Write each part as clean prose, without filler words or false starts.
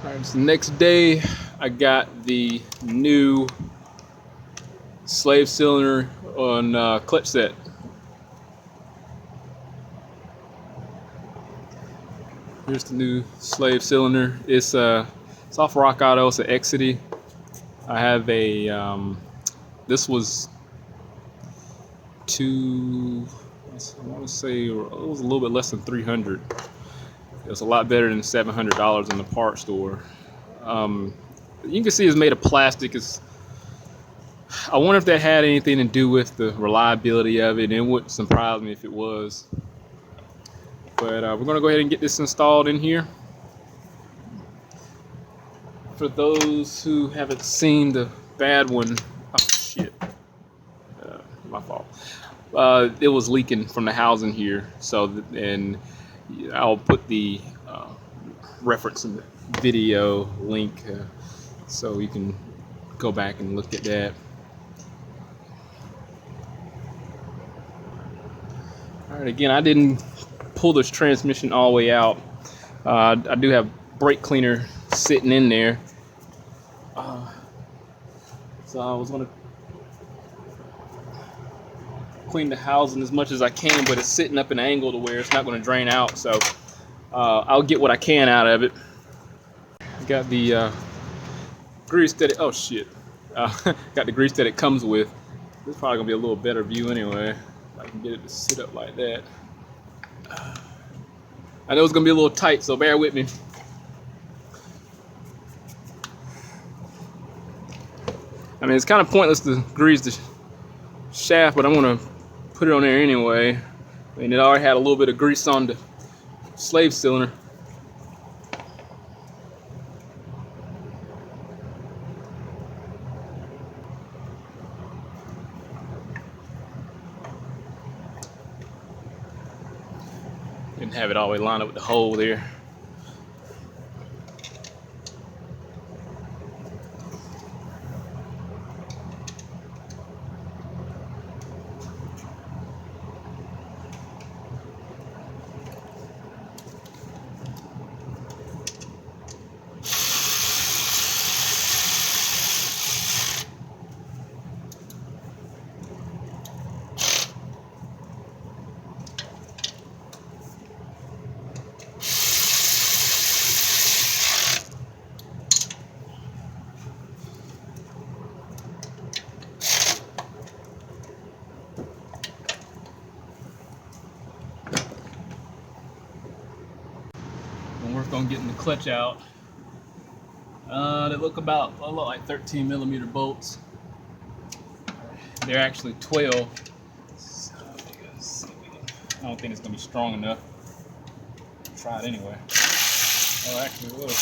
Alright, so the next day I got the new slave cylinder on clutch set. Here's the new slave cylinder. It's off Rock Auto. It's an Exity. I have a this was I want to say it was a little bit less than 300. It was a lot better than $700 in the part store. You can see it's made of plastic. I wonder if that had anything to do with the reliability of it. It wouldn't surprise me if it was. But we're going to go ahead and get this installed in here. For those who haven't seen the bad one, oh shit, my fault. It was leaking from the housing here. And I'll put the reference in the video link so you can go back and look at that. All right, again, I didn't pull this transmission all the way out. I do have brake cleaner sitting in there. So I was gonna clean the housing as much as I can, but it's sitting up an angle to where it's not gonna drain out. So I'll get what I can out of it. Got the grease that it, oh shit. Got the grease that it comes with. This is probably gonna be a little better view anyway. If I can get it to sit up like that. I know it's gonna be a little tight, so bear with me. I mean, it's kind of pointless to grease the shaft, but I'm gonna put it on there anyway. I mean, it already had a little bit of grease on the slave cylinder. Didn't have it all the way lined up with the hole there. Work on getting the clutch out. They look like 13mm bolts. They're actually 12. So I don't think it's gonna be strong enough. Try it anyway. Oh, actually, it will.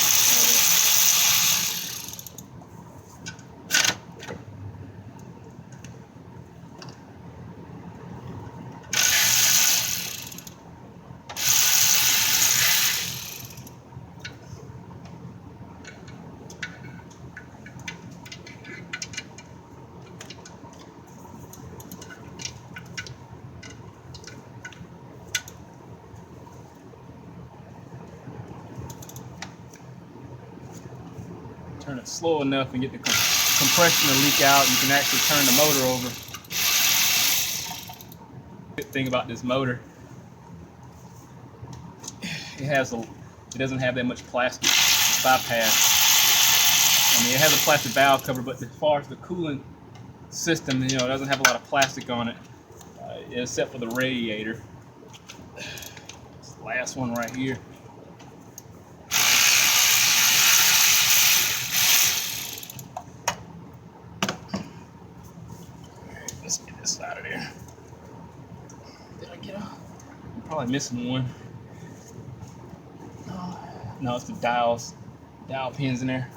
Turn it slow enough and get the compression to leak out. You can actually turn the motor over. Good thing about this motor, it doesn't have that much plastic bypass. I mean, it has a plastic valve cover, but as far as the cooling system, it doesn't have a lot of plastic on it, except for the radiator. This last one right here. Let's get this out of there. Did I get off? I'm probably missing one. No, it's the dial pins in there.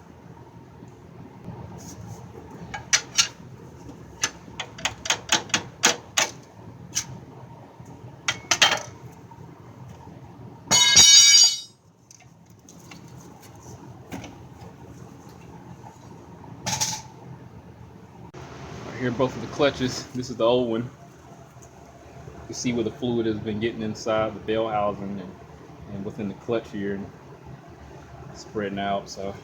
Here are both of the clutches. This is the old one. You can see where the fluid has been getting inside the bell housing and within the clutch here. spreading out. So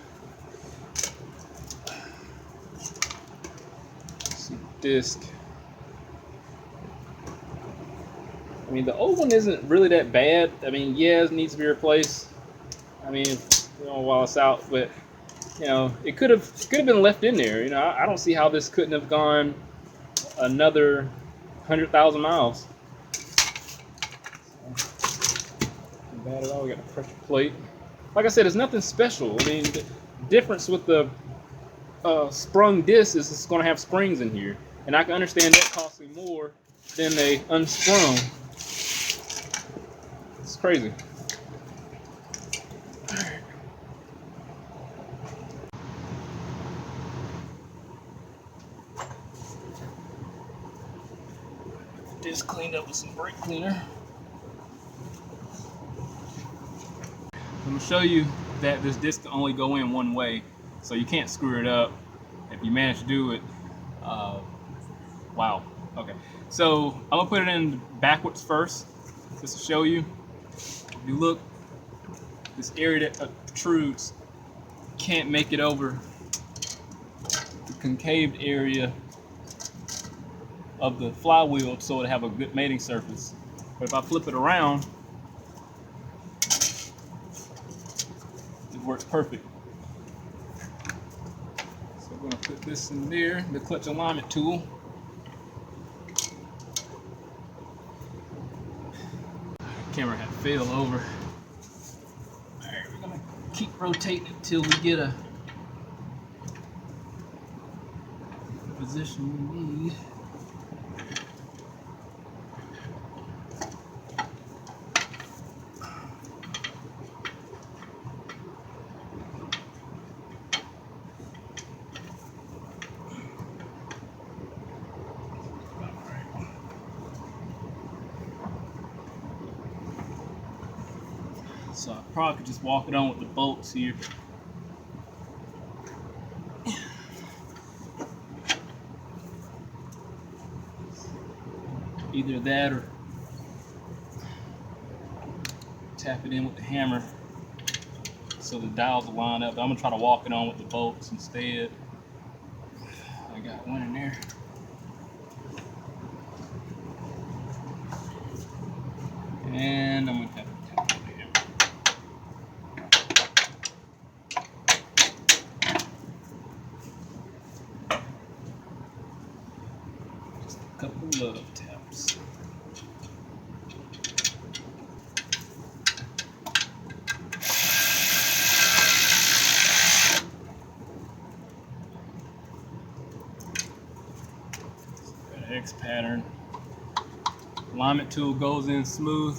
see disc. I mean, the old one isn't really that bad. I mean, yeah, it needs to be replaced. I mean, you know, while it's out, but you know, it could have been left in there. You know, I don't see how this couldn't have gone another 100,000 miles. Not bad at all. We got a pressure plate. Like I said, it's nothing special. I mean, the difference with the sprung disc is it's going to have springs in here, and I can understand that costing more than a unsprung. It's crazy. Disc cleaned up with some brake cleaner. I'm going to show you that this disc can only go in one way, so you can't screw it up. If you manage to do it, wow. Okay, so I'm going to put it in backwards first, just to show you. If you look, this area that protrudes can't make it over the concaved area of the flywheel so it'll have a good mating surface. But if I flip it around, it works perfect. So I'm going to put this in there, the clutch alignment tool. Camera had failed over. Alright, we're going to keep rotating it till we get a position we need. So I probably could just walk it on with the bolts here. Either that or tap it in with the hammer so the dials will line up. But I'm gonna try to walk it on with the bolts instead. I got one in there. And I'm gonna have to tap it with the hammer. Just a couple love taps. X pattern. Alignment tool goes in smooth.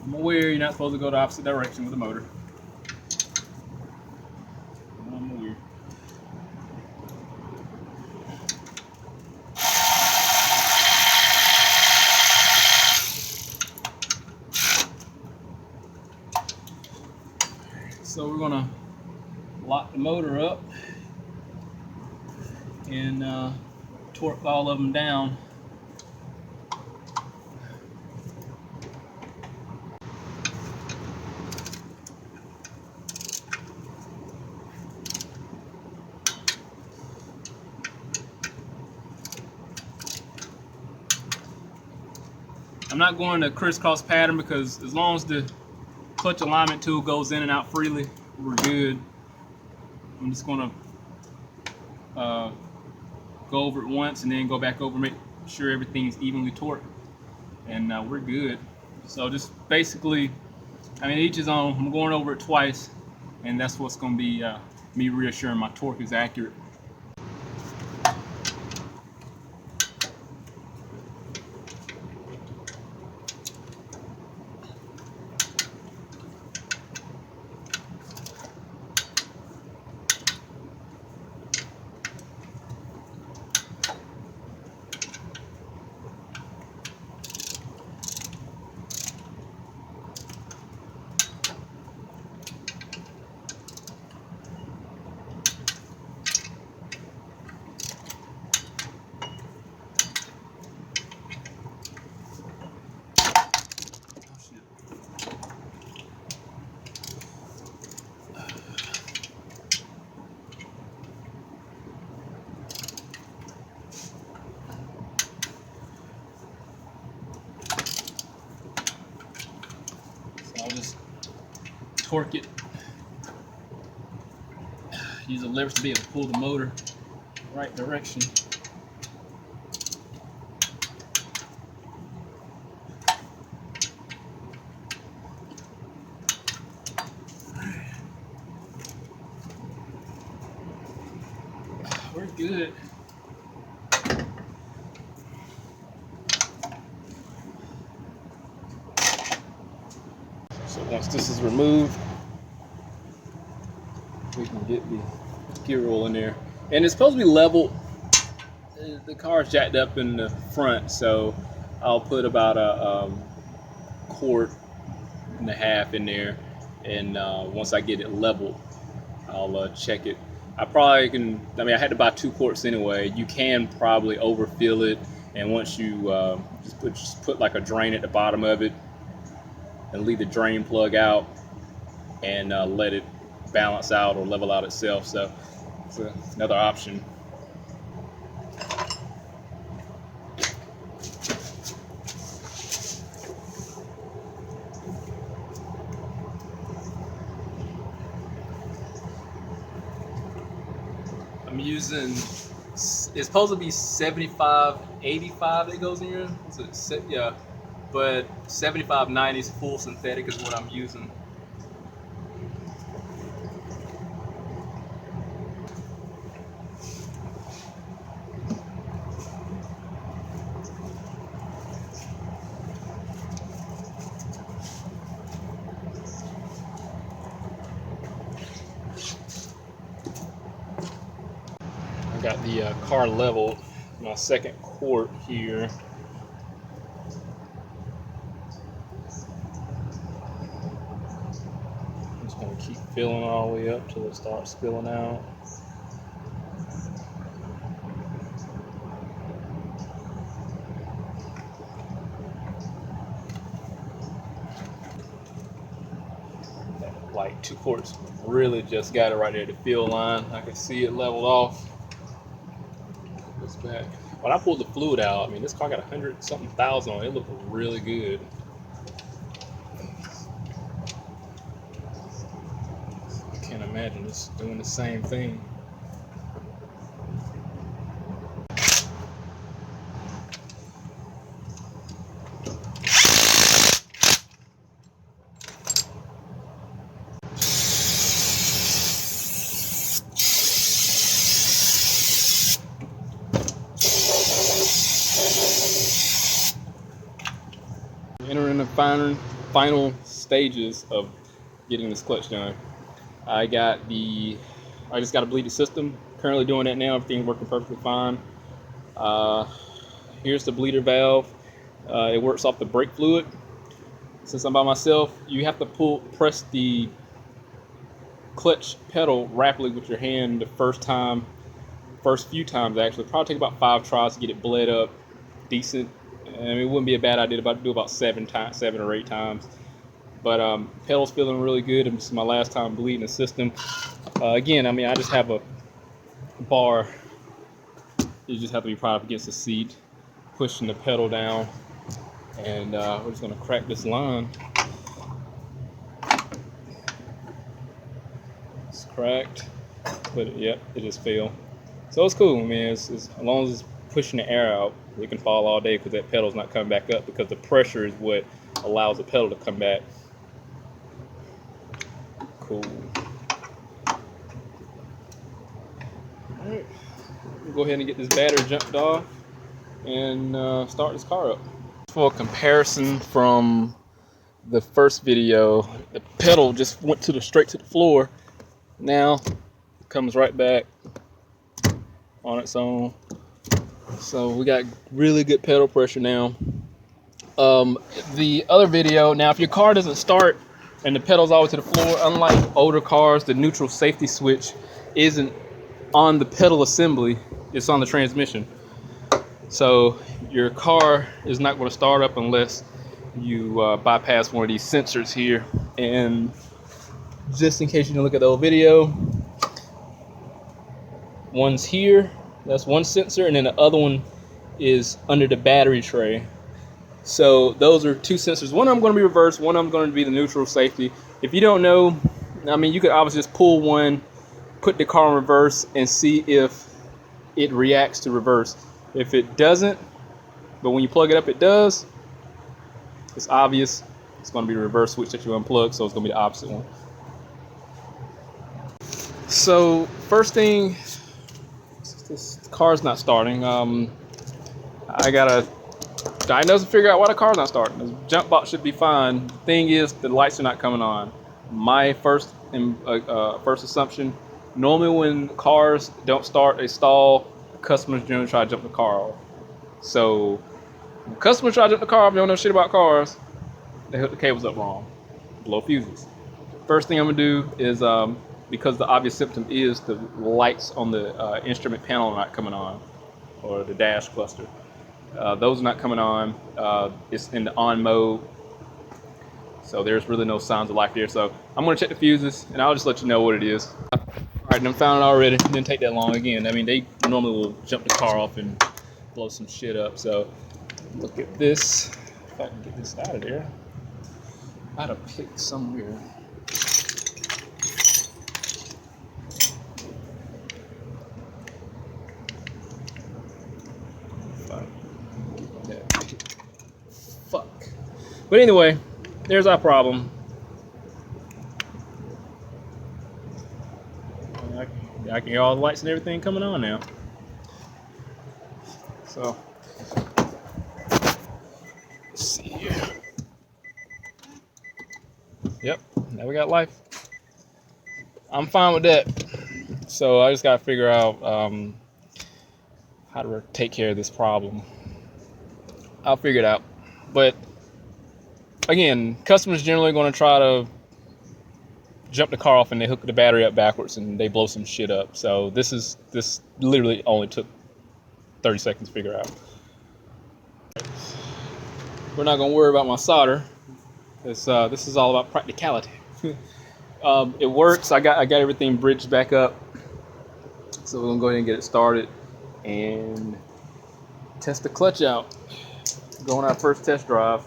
I'm aware you're not supposed to go the opposite direction with the motor. I'm aware. So we're gonna lock the motor up and torque all of them down. I'm not going to crisscross pattern because as long as the clutch alignment tool goes in and out freely, we're good. I'm just going to go over it once and then go back over, make sure everything's evenly torqued, and we're good. So just basically, I mean, each is on. I'm going over it twice, and that's what's going to be me reassuring my torque is accurate. torque it. Use the levers to be able to pull the motor right direction. We're good. So once this is removed, we can get the gear roll in there. And it's supposed to be leveled. The car is jacked up in the front, so I'll put about a quart and a half in there, and once I get it leveled, I'll check it. I probably can, I mean, I had to buy 2 quarts anyway. You can probably overfill it, and once you just put like a drain at the bottom of it and leave the drain plug out and let it balance out or level out itself. So it's another option. I'm using, it's supposed to be 75, 85 that goes in here. So yeah, but 75, 90 full synthetic is what I'm using. Got the car leveled, my second quart here. I'm just going to keep filling all the way up till it starts spilling out. Like 2 quarts really just got it right there at the fill line. I can see it leveled off. Back. When I pulled the fluid out, I mean, this car got 100-something thousand on it. It looked really good. I can't imagine this doing the same thing. Entering the final stages of getting this clutch done. I just got to bleed the system. Currently doing that now. Everything's working perfectly fine. Here's the bleeder valve. It works off the brake fluid. Since I'm by myself, you have to press the clutch pedal rapidly with your hand the first few times actually. Probably take about 5 tries to get it bled up decent. I mean, it wouldn't be a bad idea to do about 7 or 8 times. But pedal's feeling really good. This is my last time bleeding the system. Again, I mean, I just have a bar. You just have to be proud up against the seat, pushing the pedal down, and we're just gonna crack this line. It's cracked, but yep, it just fell. So it's cool. I mean, as long as it's pushing the air out, it can fall all day because that pedal's not coming back up, because the pressure is what allows the pedal to come back. Cool. Alright, we'll go ahead and get this battery jumped off and start this car up. For a comparison from the first video, the pedal just went straight to the floor. Now it comes right back on its own. So we got really good pedal pressure now. The other video, now if your car doesn't start and the pedal's all the way to the floor, unlike older cars, the neutral safety switch isn't on the pedal assembly, it's on the transmission. So your car is not going to start up unless you bypass one of these sensors here. And just in case you didn't look at the old video, one's here, that's one sensor, and then the other one is under the battery tray. So those are 2 sensors. One of them going to be reversed, one of them going to be the neutral safety. If you don't know, I mean, you could obviously just pull one, put the car in reverse, and see if it reacts to reverse. If it doesn't, but when you plug it up, it does, it's obvious. It's going to be the reverse switch that you unplug, so it's going to be the opposite one. So first thing, this car's not starting. I gotta diagnose and figure out why the car's not starting. The jump box should be fine. The thing is, the lights are not coming on. My first assumption: normally when cars don't start, they stall. Customers generally try to jump the car off. So when customers try to jump the car off, they don't know shit about cars. They hook the cables up wrong, blow fuses. First thing I'm gonna do is because the obvious symptom is the lights on the instrument panel are not coming on, or the dash cluster. Those are not coming on. It's in the on mode, so there's really no signs of life there. So I'm gonna check the fuses, and I'll just let you know what it is. All right, I'm found it already. It didn't take that long. Again, I mean, they normally will jump the car off and blow some shit up. So look at this. If I can get this out of there, I gotta pick somewhere. Fuck. But anyway, there's our problem. I can hear all the lights and everything coming on now. So let's see here. Yep, now we got life. I'm fine with that. So I just gotta figure out how to take care of this problem. I'll figure it out. But again, customers generally going to try to jump the car off and they hook the battery up backwards and they blow some shit up. So this literally only took 30 seconds to figure out. We're not going to worry about my solder. This is all about practicality. It works. I got everything bridged back up. So we're going to go ahead and get it started and test the clutch out. Go on our first test drive.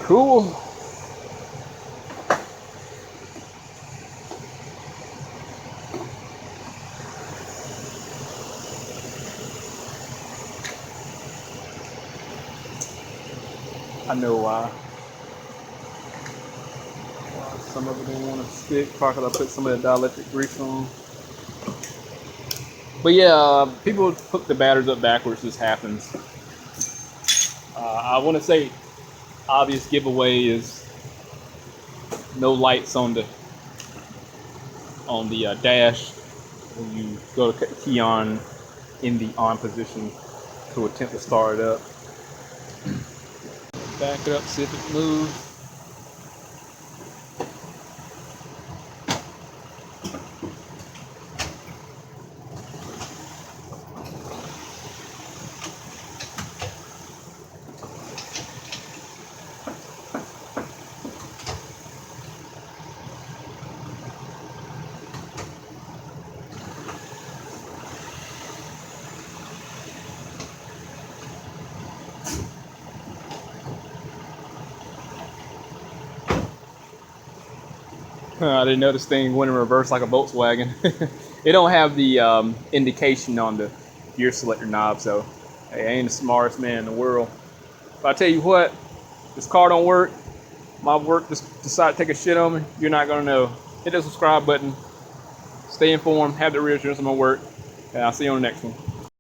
Cool. I know why. Some of it didn't want to stick. Probably I put some of that dielectric grease on. But yeah, people hook the batteries up backwards. This happens. I want to say obvious giveaway is no lights on the dash when you go to cut the key on in the on position to attempt to start it up. Back it up, see if it moves. I didn't know this thing went in reverse like a Volkswagen. It don't have the indication on the gear selector knob, so hey, I ain't the smartest man in the world. But I tell you what, this car don't work. My work just decided to take a shit on me. You're not gonna know. Hit the subscribe button. Stay informed. Have the reassurance of my work. And I'll see you on the next one.